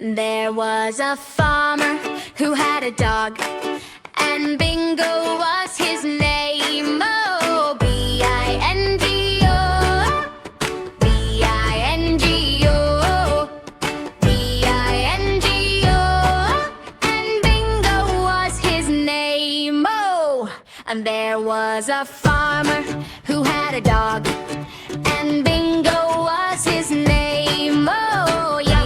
There was a farmer who had a dog, and Bingo was his name. Oh, B-I-N-G-O, B-I-N-G-O, B-I-N-G-O, and Bingo was his name. Oh, and there was a farmer who had a dog, and Bingo was his name. Oh, yeah.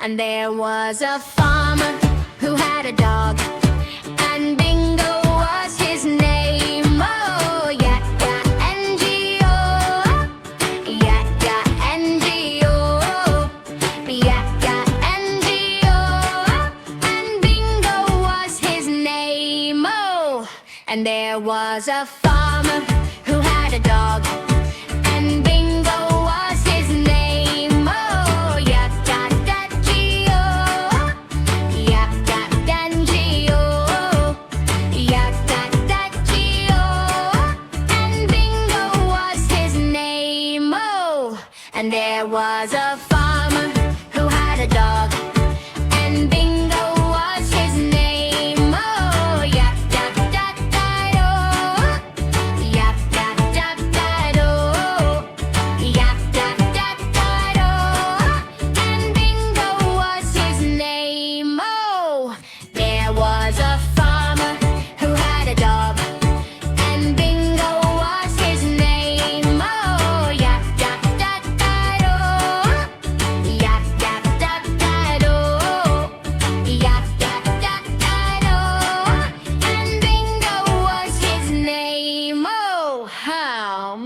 And there was a farmer who had a dog, and Bingo was his name. Oh, Y-A-N-G-O, Y-A-N-G-O, Y-A-N-G-O, and Bingo was his name. Oh, and there was a farmer who had a dog, and Bingo was his name. Oh, and there was a farmer who had a dog, and Bingo was his name. Oh, yap-yap-yap-yap-do, yap-yap-yap-yap-do, yap-yap-yap-yap-do, and Bingo was his name. Oh, there was a farmer who had a dog, and Bingo was his name. Oh, how?